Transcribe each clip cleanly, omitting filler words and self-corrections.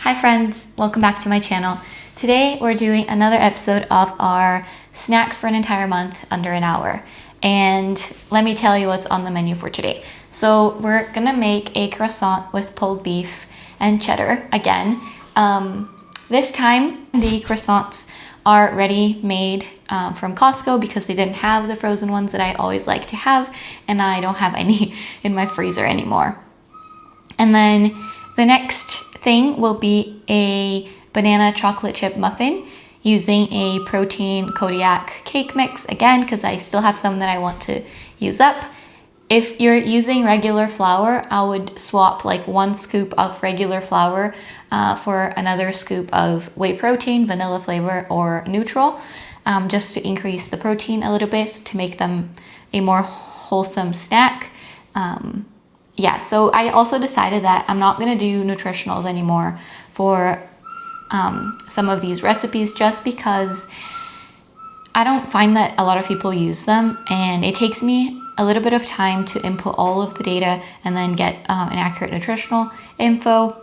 Hi friends, welcome back to my channel. Today we're doing another episode of our snacks for an entire month under an hour. And let me tell you what's on the menu for today. So we're gonna make a croissant with pulled beef and cheddar again. This time the croissants are ready made from Costco because they didn't have the frozen ones that I always like to have, and I don't have any in my freezer anymore. And then the next thing will be a banana chocolate chip muffin using a protein Kodiak cake mix again because I still have some that I want to use up. If you're using regular flour, I would swap like 1 scoop of regular flour for another scoop of whey protein, vanilla flavor, or neutral, just to increase the protein a little bit to make them a more wholesome snack. Yeah, so I also decided that I'm not gonna do nutritionals anymore for some of these recipes just because I don't find that a lot of people use them, and it takes me a little bit of time to input all of the data and then get an accurate nutritional info.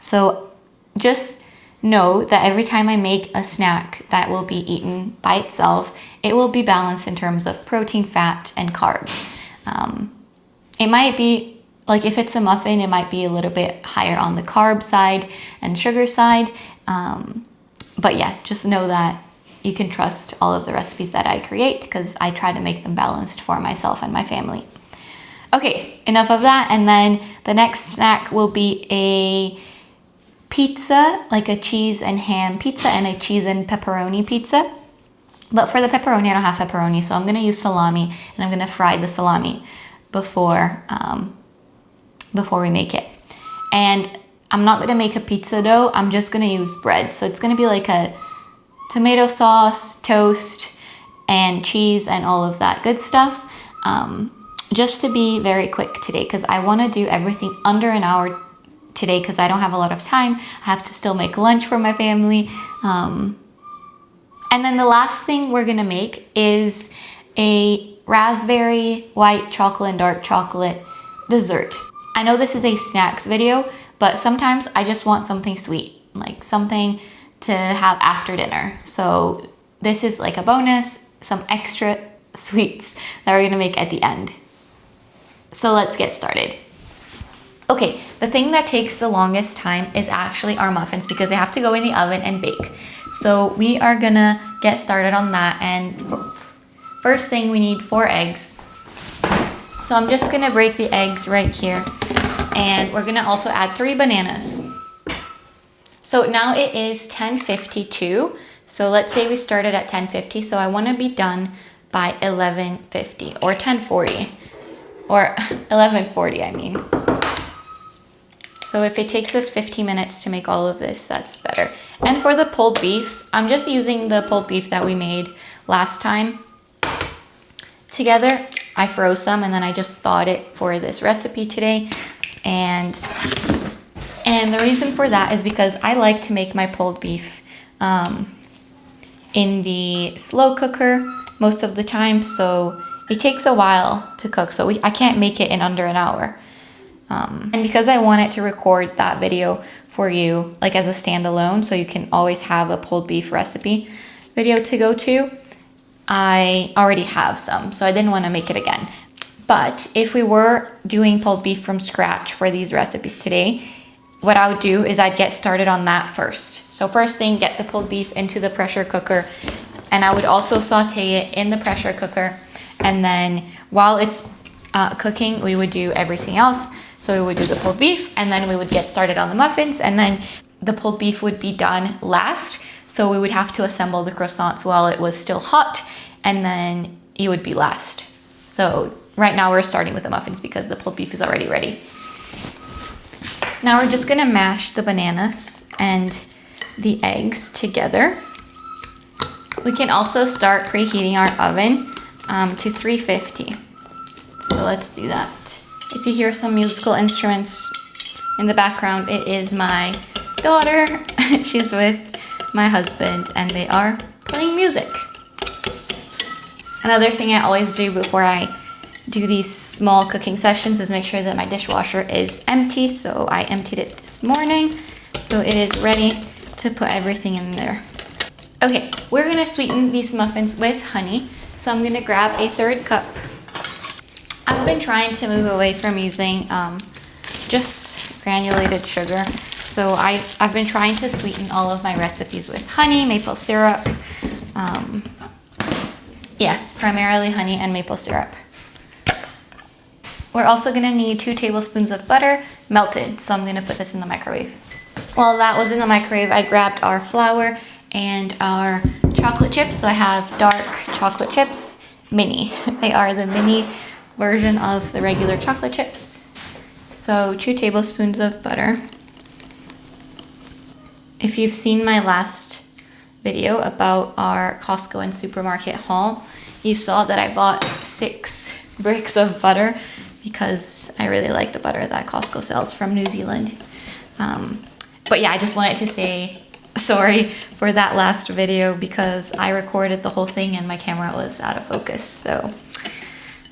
So just know that every time I make a snack that will be eaten by itself, it will be balanced in terms of protein, fat, and carbs. It might be, like if it's a muffin, it might be a little bit higher on the carb side and sugar side. But yeah, just know that you can trust all of the recipes that I create because I try to make them balanced for myself and my family. Okay, enough of that. And then the next snack will be a pizza, like a cheese and ham pizza and a cheese and pepperoni pizza. But for the pepperoni, I don't have pepperoni, so I'm gonna use salami, and I'm gonna fry the salami before we make it. And I'm not gonna make a pizza dough, I'm just gonna use bread. So it's gonna be like a tomato sauce, toast, and cheese, and all of that good stuff. Just to be very quick today, because I wanna do everything under an hour today because I don't have a lot of time. I have to still make lunch for my family. And then the last thing we're gonna make is a raspberry, white chocolate, and dark chocolate dessert. I know this is a snacks video, but sometimes I just want something sweet, like something to have after dinner. So this is like a bonus, some extra sweets that we're gonna make at the end. So let's get started. Okay, the thing that takes the longest time is actually our muffins because they have to go in the oven and bake. So we are gonna get started on that, and first thing we need 4 eggs. So I'm just gonna break the eggs right here, and we're gonna also add 3 bananas. So now it is 10:52. So let's say we started at 10:50. So I wanna be done by 11:50 or 10:40 or 11:40, I mean. So if it takes us 50 minutes to make all of this, that's better. And for the pulled beef, I'm just using the pulled beef that we made last time. Together, I froze some and then I just thawed it for this recipe today. And the reason for that is because I like to make my pulled beef in the slow cooker most of the time. So it takes a while to cook. So I can't make it in under an hour. And because I wanted to record that video for you, like as a standalone, so you can always have a pulled beef recipe video to go to, I already have some, so I didn't want to make it again. But if we were doing pulled beef from scratch for these recipes today, what I would do is I'd get started on that first. So first thing, get the pulled beef into the pressure cooker, and I would also saute it in the pressure cooker. And then while it's cooking, we would do everything else. So we would do the pulled beef, and then we would get started on the muffins, and then the pulled beef would be done last. So we would have to assemble the croissants while it was still hot, and then it would be last. So right now we're starting with the muffins because the pulled beef is already ready. Now we're just gonna mash the bananas and the eggs together. We can also start preheating our oven to 350. So let's do that. If you hear some musical instruments in the background, it is my daughter. She's with my husband and they are playing music. Another thing I always do before I do these small cooking sessions is make sure that my dishwasher is empty. So I emptied it this morning. So it is ready to put everything in there. Okay, we're gonna sweeten these muffins with honey. So I'm gonna grab a 1/3 cup. I've been trying to move away from using just granulated sugar. So I've been trying to sweeten all of my recipes with honey, maple syrup. Yeah, primarily honey and maple syrup. We're also gonna need 2 tablespoons of butter, melted. So I'm gonna put this in the microwave. While that was in the microwave, I grabbed our flour and our chocolate chips. So I have dark chocolate chips, mini. They are the mini version of the regular chocolate chips. So 2 tablespoons of butter. If you've seen my last video about our Costco and supermarket haul, you saw that I bought 6 bricks of butter because I really like the butter that Costco sells from New Zealand. But yeah, I just wanted to say sorry for that last video because I recorded the whole thing and my camera was out of focus. So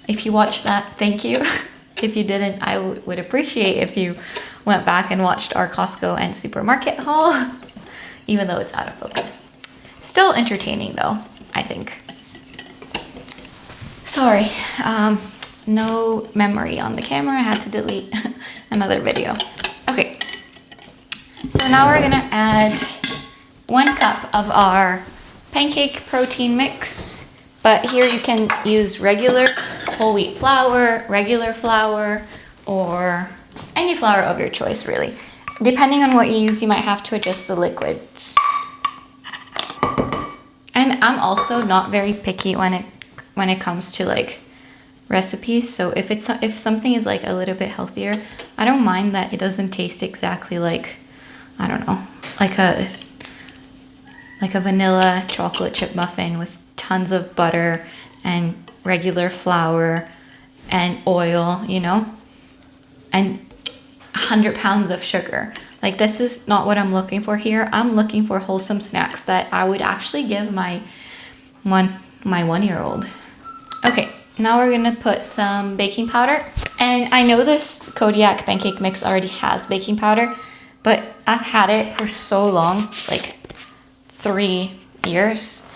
if you watched that, thank you. If you didn't, I would appreciate if you went back and watched our Costco and supermarket haul, even though it's out of focus. Still entertaining though, I think. Sorry, no memory on the camera. I had to delete another video. Okay, so now we're gonna add 1 cup of our pancake protein mix, but here you can use regular whole wheat flour, regular flour, or any flour of your choice really. Depending on what you use, you might have to adjust the liquids. And I'm also not very picky when it comes to like recipes. So if something is like a little bit healthier, I don't mind that it doesn't taste exactly like, I don't know, like a vanilla chocolate chip muffin with tons of butter and regular flour and oil, you know, and 100 pounds of sugar. Like, this is not what I'm looking for here. I'm looking for wholesome snacks that I would actually give my 1-year-old. Okay, now we're gonna put some baking powder. And I know this Kodiak pancake mix already has baking powder, but I've had it for so long, like 3 years.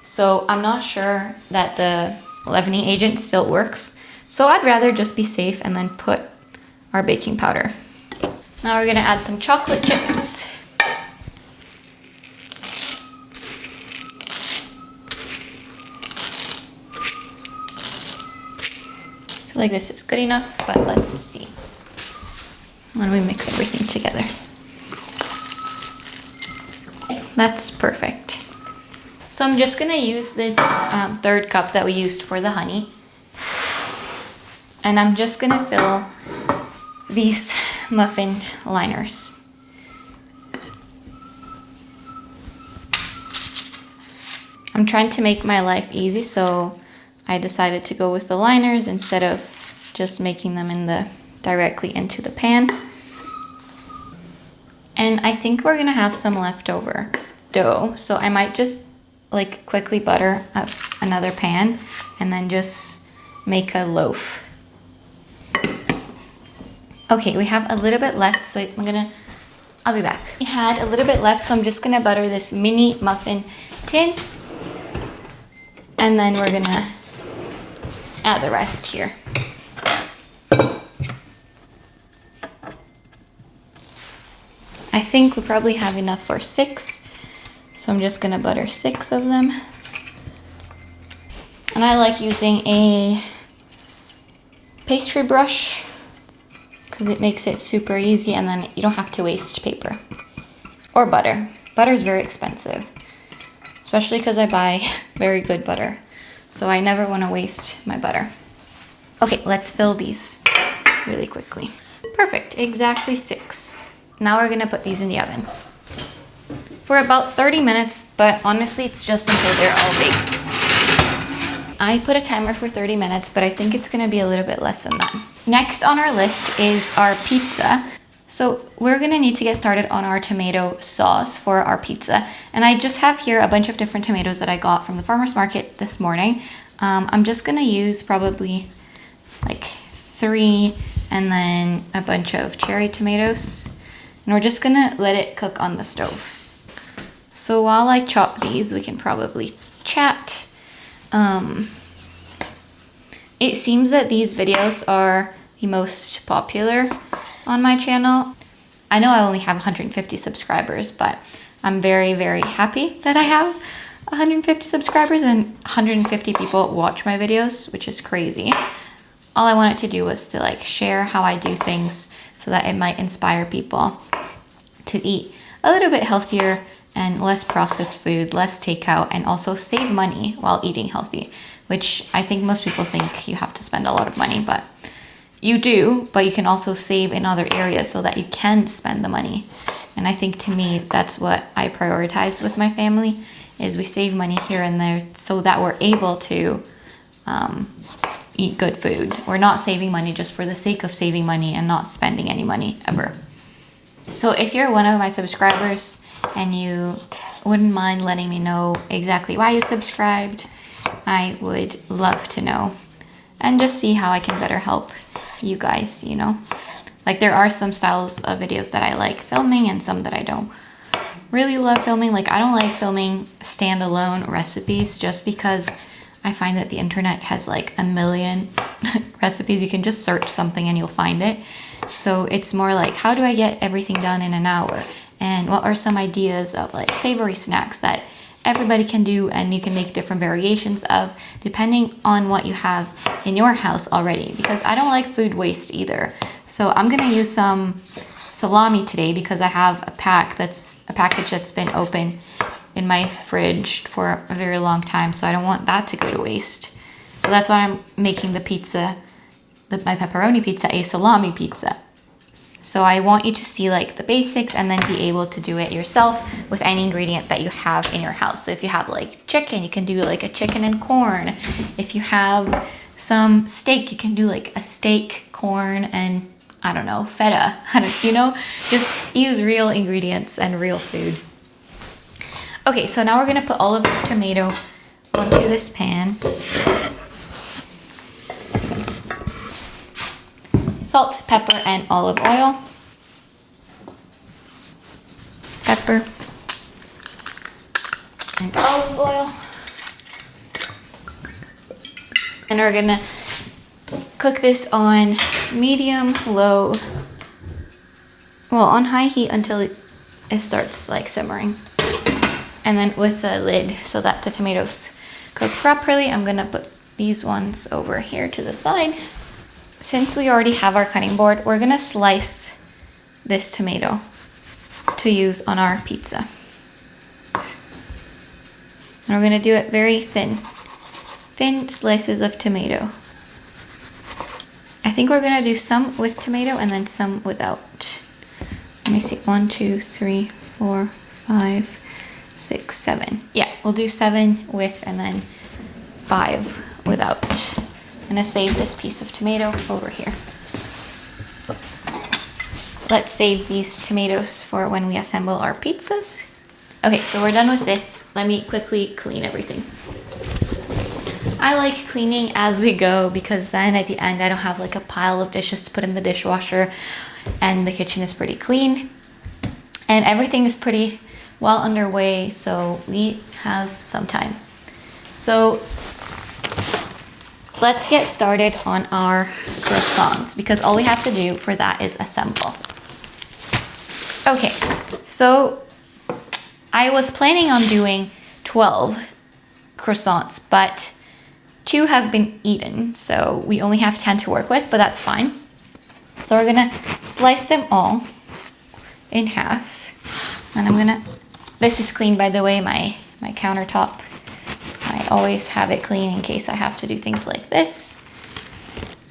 So I'm not sure that the leavening agent still works. So I'd rather just be safe and then put our baking powder. Now we're gonna add some chocolate chips. I feel like this is good enough, but let's see when we mix everything together. That's perfect. So I'm just gonna use this 1/3 cup that we used for the honey. And I'm just gonna fill these muffin liners. I'm trying to make my life easy, so I decided to go with the liners instead of just making them directly into the pan. And I think we're gonna have some leftover dough, so I might just like quickly butter up another pan and then just make a loaf. Okay, we have a little bit left, so I'll be back. We had a little bit left, so I'm just gonna butter this mini muffin tin, and then we're gonna add the rest here. I think we probably have enough for 6, so I'm just gonna butter 6 of them. And I like using a pastry brush because it makes it super easy, and then you don't have to waste paper or butter. Butter is very expensive, especially because I buy very good butter, so I never want to waste my butter. Okay, let's fill these really quickly. Perfect, exactly 6. Now we're gonna put these in the oven for about 30 minutes, but honestly it's just until they're all baked. I put a timer for 30 minutes, but I think it's gonna be a little bit less than that. Next on our list is our pizza. So we're gonna need to get started on our tomato sauce for our pizza. And I just have here a bunch of different tomatoes that I got from the farmer's market this morning. I'm just gonna use probably like 3 and then a bunch of cherry tomatoes. And we're just gonna let it cook on the stove. So while I chop these, we can probably chat. It seems that these videos are the most popular on my channel. I know I only have 150 subscribers, but I'm very, very happy that I have 150 subscribers and 150 people watch my videos, which is crazy. All I wanted to do was to like share how I do things so that it might inspire people to eat a little bit healthier and less processed food, less takeout, and also save money while eating healthy, which I think most people think you have to spend a lot of money, but you do, but you can also save in other areas so that you can spend the money. And I think to me, that's what I prioritize with my family, is we save money here and there so that we're able to eat good food. We're not saving money just for the sake of saving money and not spending any money ever. So if you're one of my subscribers and you wouldn't mind letting me know exactly why you subscribed, I would love to know and just see how I can better help you guys, you know. Like there are some styles of videos that I like filming and some that I don't really love filming. Like I don't like filming standalone recipes just because I find that the internet has like a million recipes. You can just search something and you'll find it. So it's more like, how do I get everything done in an hour? And what are some ideas of like savory snacks that everybody can do and you can make different variations of depending on what you have in your house already, because I don't like food waste either. So I'm gonna use some salami today because I have a package that's been open in my fridge for a very long time, so I don't want that to go to waste. So that's why I'm making the pizza, my pepperoni pizza, a salami pizza. So I want you to see like the basics and then be able to do it yourself with any ingredient that you have in your house. So if you have like chicken, you can do like a chicken and corn. If you have some steak, you can do like a steak, corn, and I don't know, feta. You know, just use real ingredients and real food. Okay, so now we're gonna put all of this tomato onto this pan. Salt, pepper, and olive oil. Pepper and olive oil. And we're gonna cook this on medium, low, well, on high heat until it starts like simmering. And then with a lid so that the tomatoes cook properly, I'm gonna put these ones over here to the side. Since we already have our cutting board, we're gonna slice this tomato to use on our pizza. And we're gonna do it very thin slices of tomato. I think we're gonna do some with tomato and then some without. Let me see, 1, 2, 3, 4, 5, 6, 7. Yeah, we'll do 7 with and then 5 without. I'm gonna save this piece of tomato over here. Let's save these tomatoes for when we assemble our pizzas. Okay, so we're done with this. Let me quickly clean everything. I like cleaning as we go because then at the end I don't have like a pile of dishes to put in the dishwasher and the kitchen is pretty clean. And everything is pretty well underway, so we have some time. So let's get started on our croissants because all we have to do for that is assemble. Okay, so I was planning on doing 12 croissants, but 2 have been eaten, so we only have 10 to work with, but that's fine. So we're gonna slice them all in half. And I'm gonna, this is clean by the way, my countertop. I always have it clean in case I have to do things like this.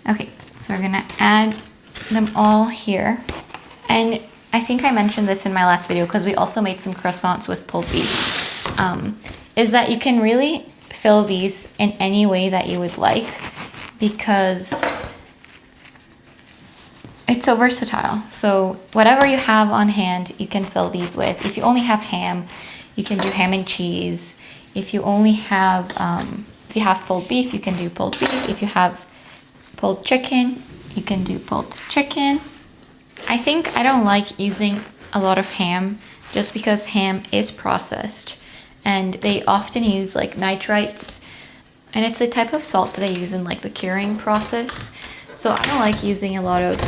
Okay, so we're gonna add them all here. And I think I mentioned this in my last video because we also made some croissants with pulled beef. Is that you can really fill these in any way that you would like because it's so versatile. So whatever you have on hand, you can fill these with. If you only have ham, you can do ham and cheese. If you only have, if you have pulled beef, you can do pulled beef. If you have pulled chicken, you can do pulled chicken. I think I don't like using a lot of ham just because ham is processed and they often use like nitrites, and it's a type of salt that they use in like the curing process. So I don't like using a lot of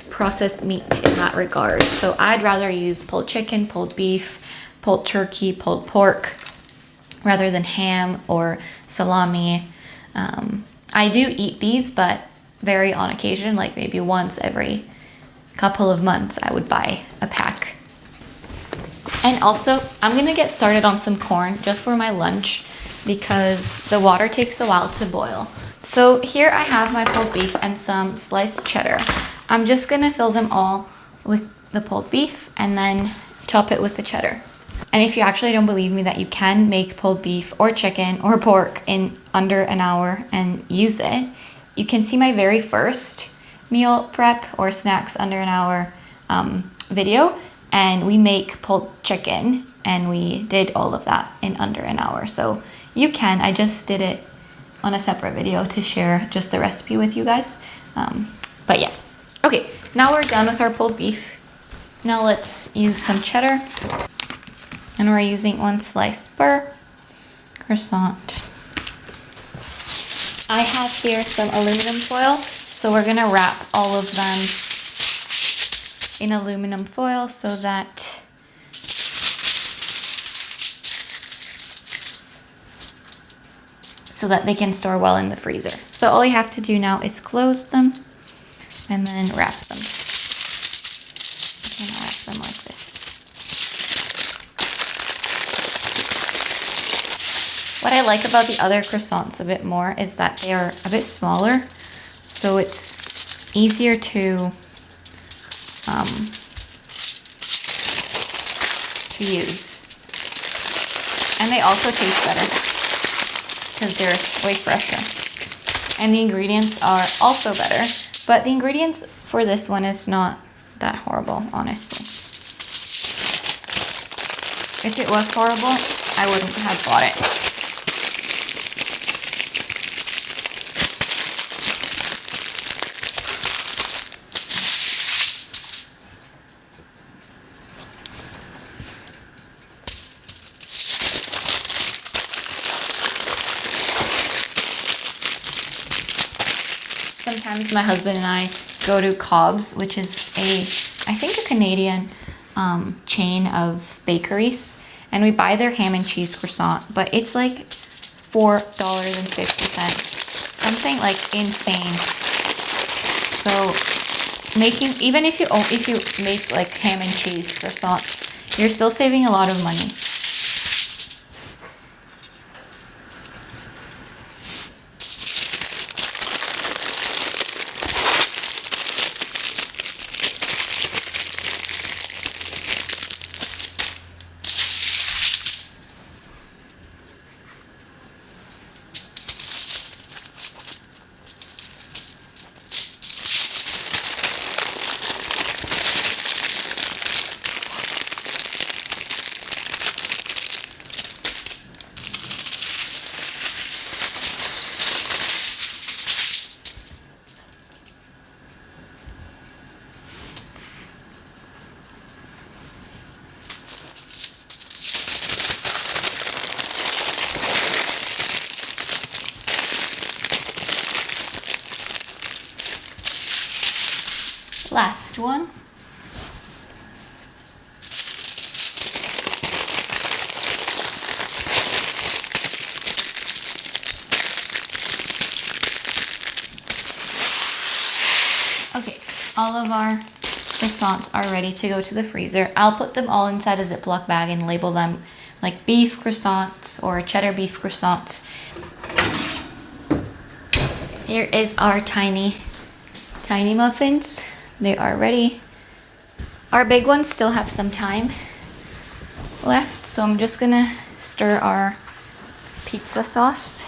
processed meat in that regard. So I'd rather use pulled chicken, pulled beef, pulled turkey, pulled pork rather than ham or salami. I do eat these, but very on occasion, like maybe once every couple of months I would buy a pack. And also, I'm gonna get started on some corn just for my lunch because the water takes a while to boil. So here I have my pulled beef and some sliced cheddar. I'm just gonna fill them all with the pulled beef and then top it with the cheddar. And if you actually don't believe me that you can make pulled beef or chicken or pork in under an hour and use it, you can see my very first meal prep or snacks under an hour video, and we make pulled chicken and we did all of that in under an hour. So you can, I just did it on a separate video to share just the recipe with you guys. But yeah, okay, now we're done with our pulled beef. Now let's use some cheddar. And we're using 1 slice per croissant. I have here some aluminum foil, so we're gonna wrap all of them in aluminum foil so that they can store well in the freezer. So all you have to do now is close them and then wrap them. I'm gonna wrap them like this. What I like about the other croissants a bit more is that they are a bit smaller, so it's easier to use. And they also taste better because they're way fresher. And the ingredients are also better, but the ingredients for this one is not that horrible, honestly. If it was horrible, I wouldn't have bought it. Sometimes my husband and I go to Cobb's, which is I think a Canadian chain of bakeries, and we buy their ham and cheese croissant, but it's like $4.50, something like insane. So even if you make like ham and cheese croissants, you're still saving a lot of money. Last one. Okay, all of our croissants are ready to go to the freezer. I'll put them all inside a Ziploc bag and label them like beef croissants or cheddar beef croissants. Here is our tiny muffins. They are ready. Our big ones still have some time left, so I'm just gonna stir our pizza sauce.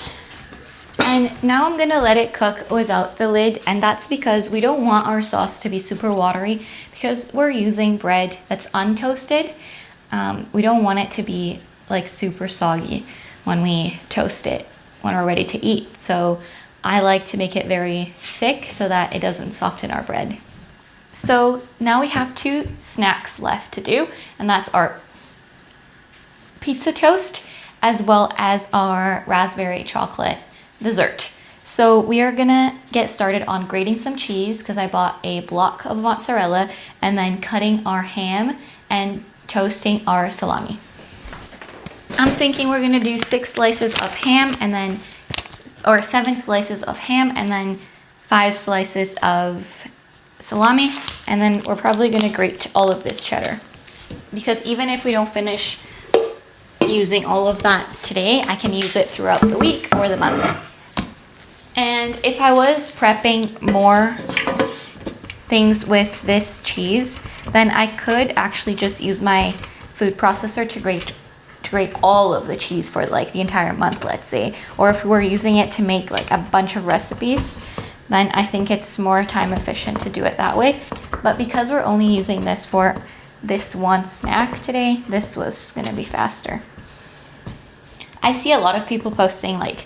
And now I'm gonna let it cook without the lid, and that's because we don't want our sauce to be super watery because we're using bread that's untoasted. We don't want it to be like super soggy when we toast it when we're ready to eat. So I like to make it very thick so that it doesn't soften our bread. So now we have 2 snacks left to do, and that's our pizza toast as well as our raspberry chocolate dessert. So we are gonna get started on grating some cheese because I bought a block of mozzarella, and then cutting our ham and toasting our salami. I'm thinking we're gonna do 6 slices of ham and then, or 7 slices of ham and then 5 slices of salami, and then we're probably gonna grate all of this cheddar because even if we don't finish using all of that today, I can use it throughout the week or the month. And if I was prepping more things with this cheese, then I could actually just use my food processor to grate all of the cheese for like the entire month, let's say. Or if we were using it to make like a bunch of recipes, then I think it's more time efficient to do it that way. But because we're only using this for this one snack today, this was gonna be faster. I see a lot of people posting like,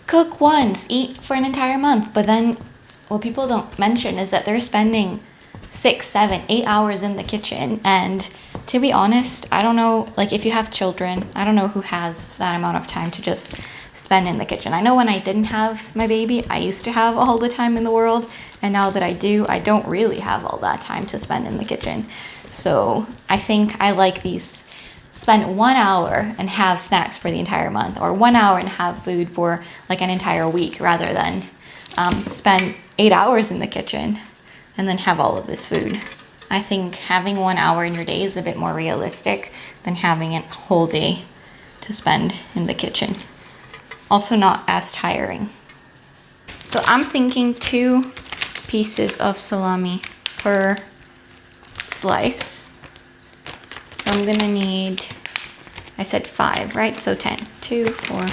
cook once, eat for an entire month, but then what people don't mention is that they're spending 6, 7, 8 hours in the kitchen. And to be honest, I don't know, like if you have children, I don't know who has that amount of time to just spend in the kitchen. I know when I didn't have my baby, I used to have all the time in the world, and now that I do, I don't really have all that time to spend in the kitchen. So I think I like these, spend 1 hour and have snacks for the entire month, or 1 hour and have food for like an entire week, rather than spend 8 hours in the kitchen and then have all of this food. I think having 1 hour in your day is a bit more realistic than having a whole day to spend in the kitchen. Also not as tiring. So I'm thinking 2 pieces of salami per slice. So I'm gonna need, I said 5, right? So 10, 2, 4.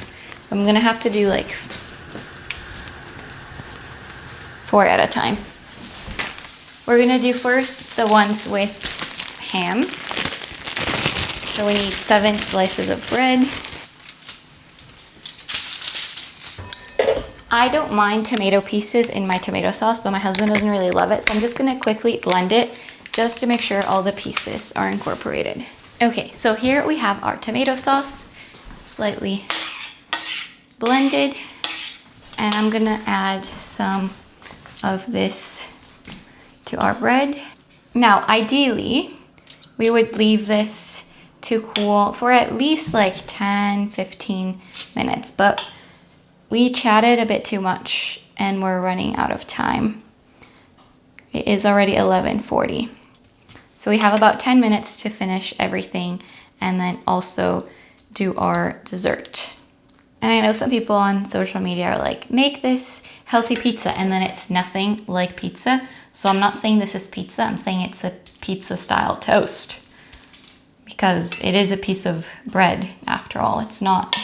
I'm gonna have to do like 4 at a time. We're gonna do first the ones with ham. So we need 7 slices of bread. I don't mind tomato pieces in my tomato sauce, but my husband doesn't really love it. So I'm just gonna quickly blend it just to make sure all the pieces are incorporated. Okay, so here we have our tomato sauce, slightly blended. And I'm gonna add some of this to our bread. Now, ideally, we would leave this to cool for at least like 10, 15 minutes, but we chatted a bit too much and we're running out of time. It is already 11:40. So we have about 10 minutes to finish everything and then also do our dessert. And I know some people on social media are like, make this healthy pizza, and then it's nothing like pizza. So I'm not saying this is pizza, I'm saying it's a pizza style toast. Because it is a piece of bread after all, it's not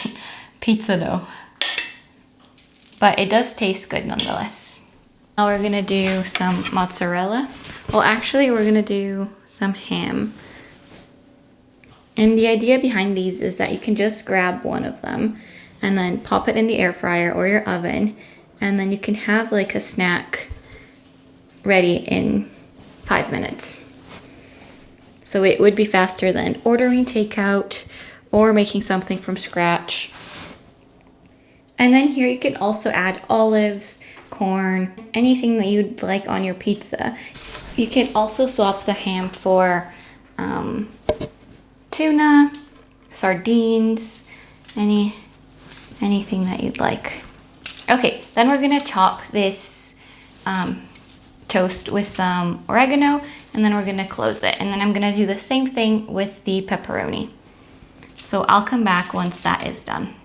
pizza dough. But it does taste good nonetheless. Now we're gonna do some mozzarella. Well, actually we're gonna do some ham. And the idea behind these is that you can just grab one of them and then pop it in the air fryer or your oven, and then you can have like a snack ready in 5 minutes. So it would be faster than ordering takeout or making something from scratch. And then here you can also add olives, corn, anything that you'd like on your pizza. You can also swap the ham for tuna, sardines, anything that you'd like. Okay, then we're gonna top this toast with some oregano, and then we're gonna close it. And then I'm gonna do the same thing with the pepperoni. So I'll come back once that is done.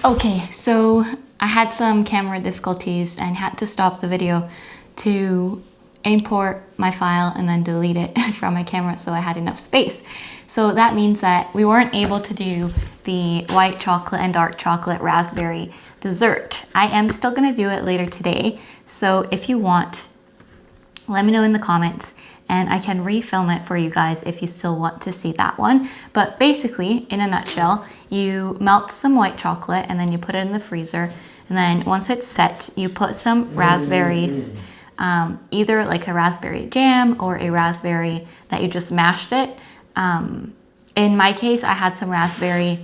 Okay, so I had some camera difficulties and had to stop the video to import my file and then delete it from my camera so I had enough space. So that means that we weren't able to do the white chocolate and dark chocolate raspberry dessert. I am still gonna do it later today, so if you want, let me know in the comments and I can refilm it for you guys if you still want to see that one. But basically, in a nutshell, you melt some white chocolate and then you put it in the freezer, and then once it's set, you put some raspberries either like a raspberry jam or a raspberry that you just mashed it. In my case, I had some raspberry,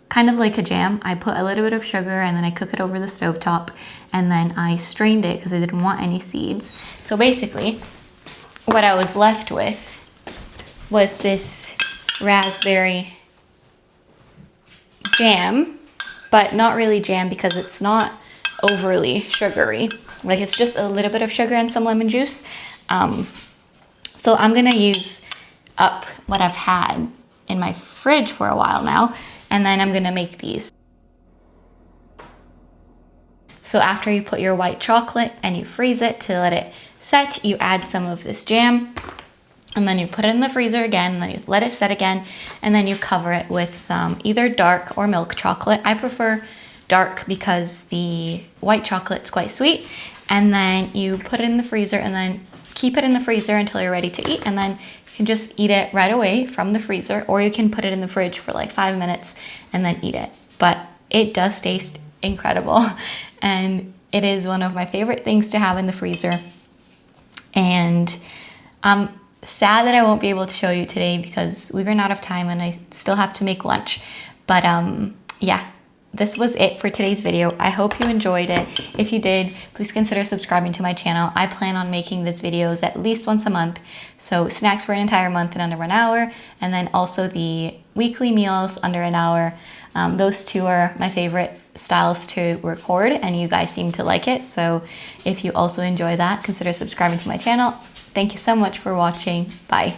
kind of like a jam. I put a little bit of sugar and then I cook it over the stovetop, and then I strained it because I didn't want any seeds. So basically, what I was left with was this raspberry jam, but not really jam because it's not overly sugary. Like, it's just a little bit of sugar and some lemon juice. So I'm gonna use up what I've had in my fridge for a while now, and then I'm gonna make these. So after you put your white chocolate and you freeze it to let it set, you add some of this jam, and then you put it in the freezer again, and then you let it set again, and then you cover it with some either dark or milk chocolate. I prefer dark because the white chocolate's quite sweet. And then you put it in the freezer and then keep it in the freezer until you're ready to eat, and then you can just eat it right away from the freezer, or you can put it in the fridge for like 5 minutes and then eat it. But it does taste incredible, and it is one of my favorite things to have in the freezer. And I'm sad that I won't be able to show you today because we've run out of time and I still have to make lunch. But yeah, this was it for today's video. I hope you enjoyed it. If you did, please consider subscribing to my channel. I plan on making these videos at least once a month. So snacks for an entire month in under 1 hour, and then also the weekly meals under an hour. Those two are my favorite styles to record, and you guys seem to like it. So if you also enjoy that, consider subscribing to my channel. Thank you so much for watching. Bye.